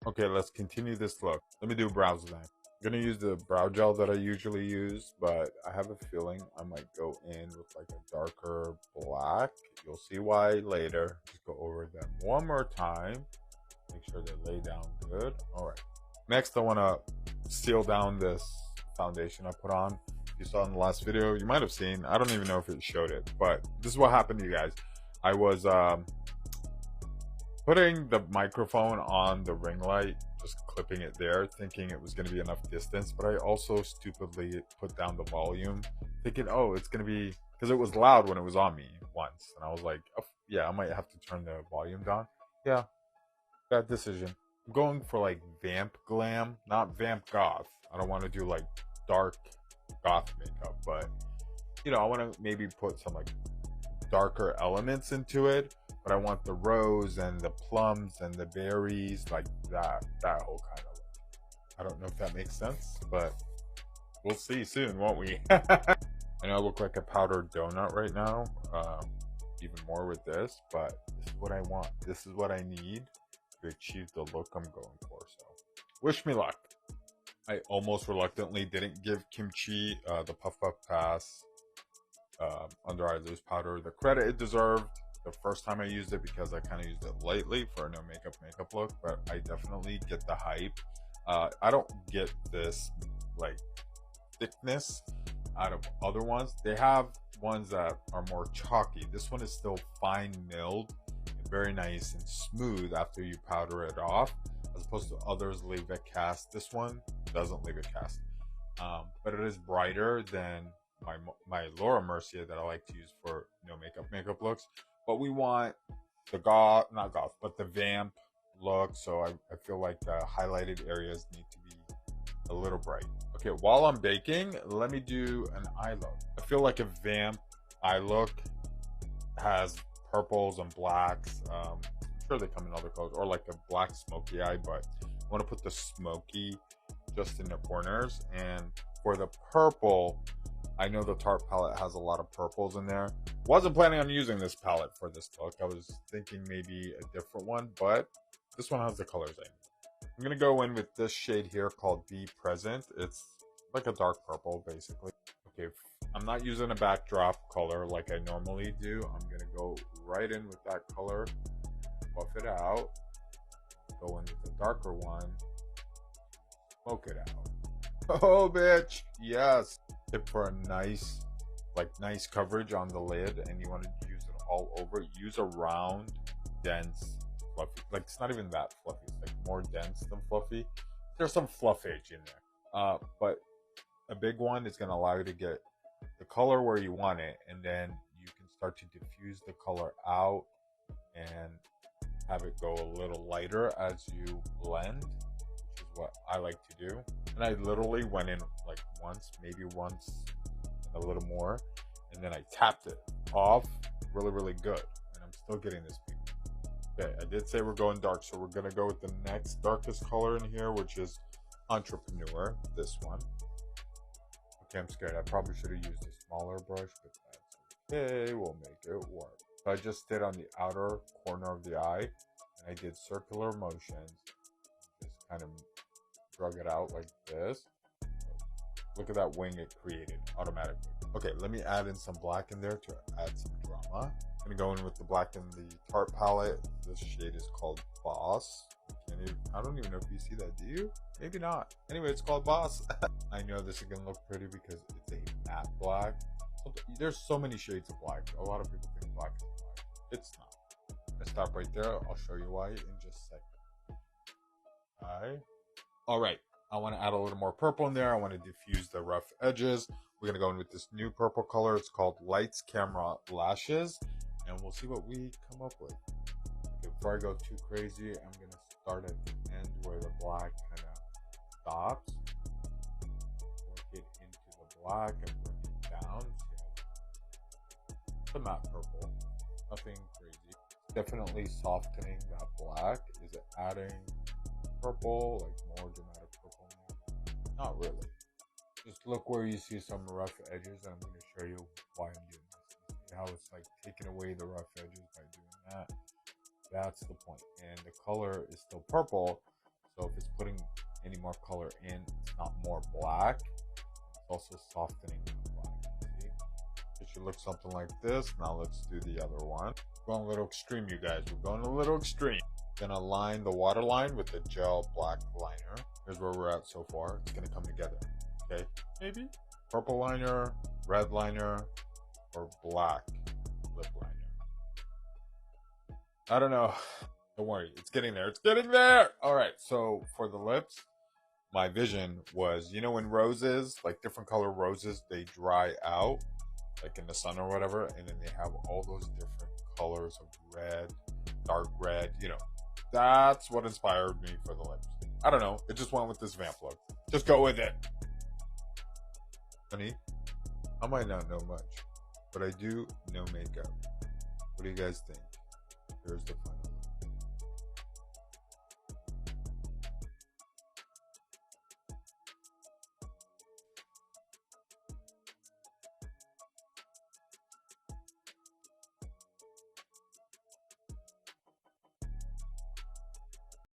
Okay, let's continue this look. Let me do brows then. I'm gonna use the brow gel that I usually use, but I have a feeling I might go in with like a darker black. You'll see why later. Just go over them one more time. Make sure they lay down good. All right. Next, I want to seal down this foundation I put on. If you saw in the last video, you might have seen. I don't even know if it showed it, but this is what happened to you guys. I was putting the microphone on the ring light, just clipping it there, thinking it was going to be enough distance, but I also stupidly put down the volume, thinking, oh, it's going to be, because it was loud when it was on me once, and I was like, oh, yeah, I might have to turn the volume down. Yeah, bad decision. I'm going for like Vamp glam, not Vamp goth. I don't want to do like dark goth makeup, but you know, I want to maybe put some like darker elements into it, but I want the rose and the plums and the berries, like that whole kind of look. I don't know if that makes sense, but we'll see soon, won't we? I know I look like a powdered donut right now, even more with this, but this is what I want. This is what I need to achieve the look I'm going for. So wish me luck. I almost reluctantly didn't give Kimchi the Puff Puff Pass under eye loose powder the credit it deserved the first time I used it, because I kind of used it lightly for a no makeup look, but I definitely get the hype. I don't get this like thickness out of other ones. They have ones that are more chalky. This one is still fine milled and very nice and smooth after you powder it off, as opposed to others leave a cast. This one doesn't leave a cast, but it is brighter than my Laura Mercier that I like to use for no makeup looks. But we want the not goth, but the Vamp look. So I feel like the highlighted areas need to be a little bright. Okay, while I'm baking, let me do an eye look. I feel like a Vamp eye look has purples and blacks. I'm sure they come in other colors, or like a black smoky eye, but I want to put the smoky just in the corners. And for the purple, I know the Tarte palette has a lot of purples in there. Wasn't planning on using this palette for this look. I was thinking maybe a different one, but this one has the colors I need. I'm gonna go in with this shade here called Be Present. It's like a dark purple, basically. Okay, I'm not using a backdrop color like I normally do. I'm gonna go right in with that color, buff it out, go in with the darker one, smoke it out. Oh, bitch, yes. Tip for a nice coverage on the lid, and you want to use it all over. Use a round, dense, fluffy. Like, it's not even that fluffy. It's like more dense than fluffy. There's some fluffage in there, but a big one is going to allow you to get the color where you want it, and then you can start to diffuse the color out and have it go a little lighter as you blend, which is what I like to do. And I literally went in like maybe once and a little more, and then I tapped it off really good, and I'm still getting this pink. Okay, I did say we're going dark, so we're gonna go with the next darkest color in here, which is Entrepreneur, this one. Okay, I'm scared. I probably should have used a smaller brush, but that's okay. We'll make it work. So I just did on the outer corner of the eye, and I did circular motions. Just kind of drug it out like this. Look at that wing it created automatically. Okay, let me add in some black in there to add some drama. I'm gonna go in with the black in the Tarte palette. This shade is called Boss. I don't even know if you see that, do you? Maybe not. Anyway, it's called Boss. I know this is gonna look pretty because it's a matte black. There's so many shades of black. A lot of people think black is black. It's not. I'm gonna stop right there. I'll show you why in just a second. All right. I want to add a little more purple in there. I want to diffuse the rough edges. We're going to go in with this new purple color. It's called Lights, Camera, Lashes. And we'll see what we come up with. Okay, before I go too crazy, I'm going to start at the end where the black kind of stops. Work it into the black and work it down. It's a matte purple. Nothing crazy. Definitely softening that black. Is it adding purple, like more dramatic? Not really. Just look where you see some rough edges, and I'm going to show you why I'm doing this. See how it's like taking away the rough edges by doing that? That's the point. And the color is still purple, So if it's putting any more color in, it's not more black. It's also softening the black. See? It should look something like this. Now let's do the other one. We're going a little extreme, you guys. We're going a little extreme. Gonna line the water line with the gel black liner. Here's where we're at so far. It's gonna come together. Okay, maybe purple liner, red liner, or black lip liner. I don't know. Don't worry, it's getting there. It's getting there. All right, so for the lips, my vision was, you know, when roses, like different color roses, they dry out, like in the sun or whatever, and then they have all those different colors of red, dark red, you know. That's what inspired me for the lips. I don't know. It just went with this Vamp look. Just go with it. Honey, I might not know much, but I do know makeup. What do you guys think? Here's the final.